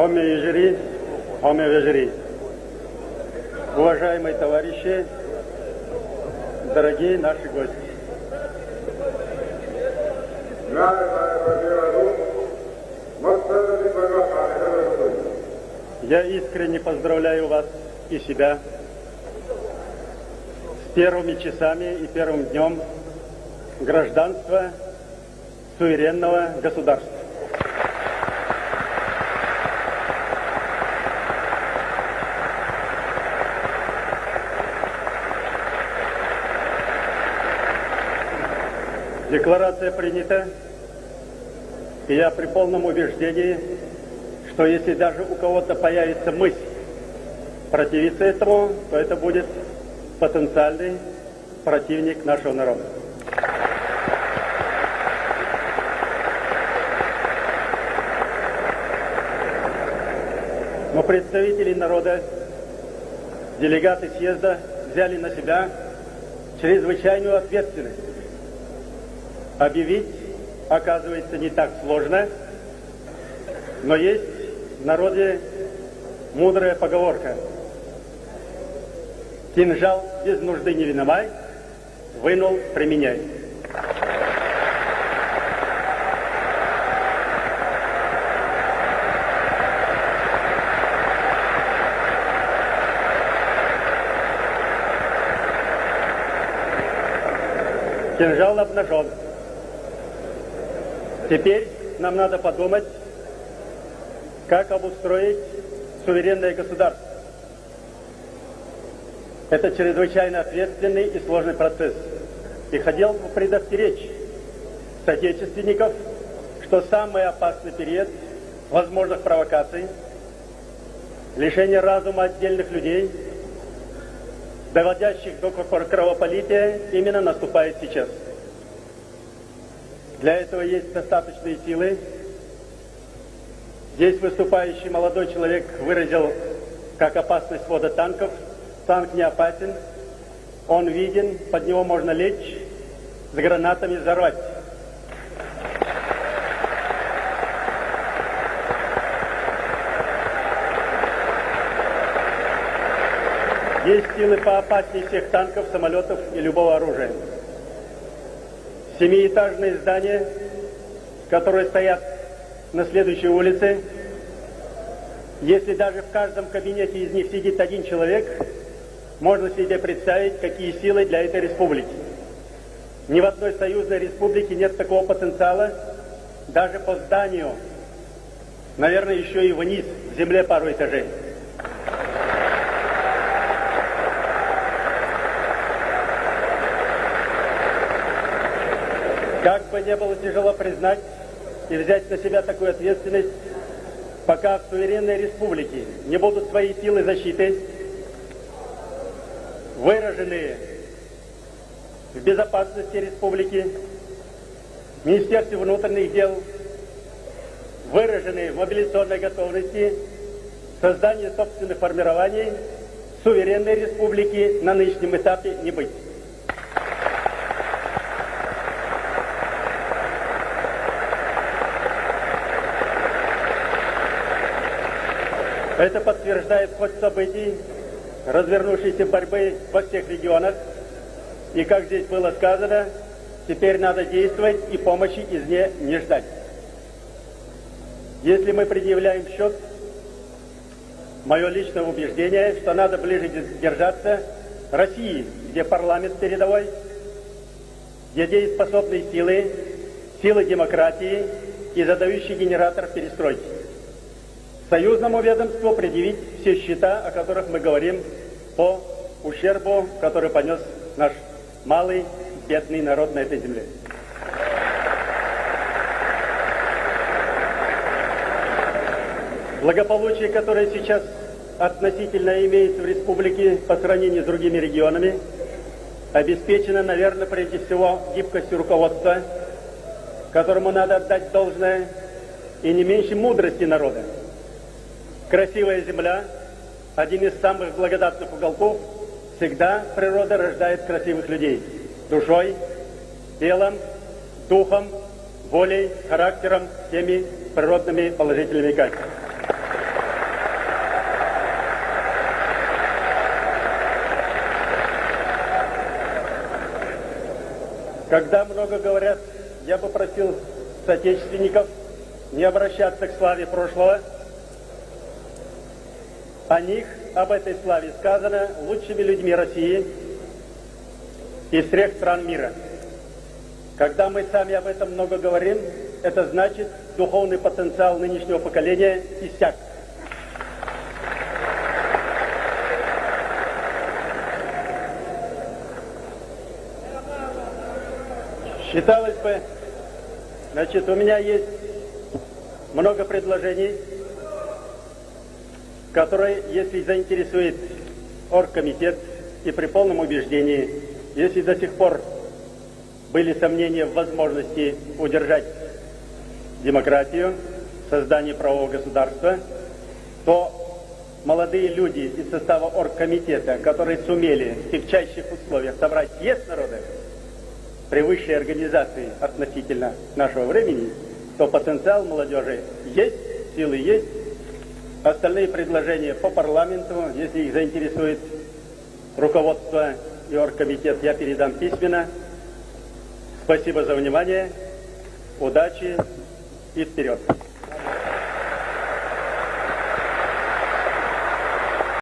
Оме Ежери, Оме Вежери. Уважаемые товарищи, дорогие наши гости. Я искренне поздравляю вас и себя с первыми часами и первым днем гражданства суверенного государства. Декларация принята, и я при полном убеждении, что если даже у кого-то появится мысль противиться этому, то это будет потенциальный противник нашего народа. Но представители народа, делегаты съезда взяли на себя чрезвычайную ответственность. Объявить, оказывается, не так сложно, но есть в народе мудрая поговорка: кинжал без нужды не виновай, вынул, применяй. Кинжал обнажен. Теперь нам надо подумать, как обустроить суверенное государство. Это чрезвычайно ответственный и сложный процесс. И хотел бы предостеречь соотечественников, что самый опасный период возможных провокаций, лишения разума отдельных людей, доводящих до кровопролития, именно наступает сейчас. Для этого есть достаточные силы. Здесь выступающий молодой человек выразил как опасность ввода танков. Танк не опасен, он виден, под него можно лечь, с гранатами взорвать. Есть силы поопаснее всех танков, самолетов и любого оружия. Семиэтажные здания, которые стоят на следующей улице, если даже в каждом кабинете из них сидит один человек, можно себе представить, какие силы для этой республики. Ни в одной союзной республике нет такого потенциала, даже по зданию, наверное, еще и вниз, в земле пару этажей. Как бы не было тяжело признать и взять на себя такую ответственность, пока в суверенной республике не будут свои силы защиты, выраженные в безопасности республики, в Министерстве внутренних дел, выраженные в мобилизационной готовности, создание собственных формирований, суверенной республики на нынешнем этапе не быть. Это подтверждает ход событий, развернувшейся борьбы во всех регионах. И, как здесь было сказано, теперь надо действовать и помощи извне не ждать. Если мы предъявляем счет, мое личное убеждение, что надо ближе держаться России, где парламент передовой, где дееспособные силы, силы демократии и задающий генератор перестройки. Союзному ведомству предъявить все счета, о которых мы говорим, по ущербу, который понес наш малый, бедный народ на этой земле. Благополучие, которое сейчас относительно имеется в республике по сравнению с другими регионами, обеспечено, наверное, прежде всего гибкостью руководства, которому надо отдать должное, и не меньше мудрости народа. Красивая земля, один из самых благодатных уголков, всегда природа рождает красивых людей. Душой, телом, духом, волей, характером, всеми природными положительными качествами. Когда много говорят, я бы просил соотечественников не обращаться к славе прошлого. О них, об этой славе сказано лучшими людьми России и всех стран мира. Когда мы сами об этом много говорим, это значит, духовный потенциал нынешнего поколения иссяк. Считалось бы, значит, у меня есть много предложений, которые, если заинтересует оргкомитет и при полном убеждении, если до сих пор были сомнения в возможности удержать демократию, создание правового государства, то молодые люди из состава оргкомитета, которые сумели в тягчайших условиях собрать съезд народа при высшей организации относительно нашего времени, то потенциал молодежи есть, силы есть. Остальные предложения по парламенту, если их заинтересует руководство и оргкомитет, я передам письменно. Спасибо за внимание, удачи и вперед!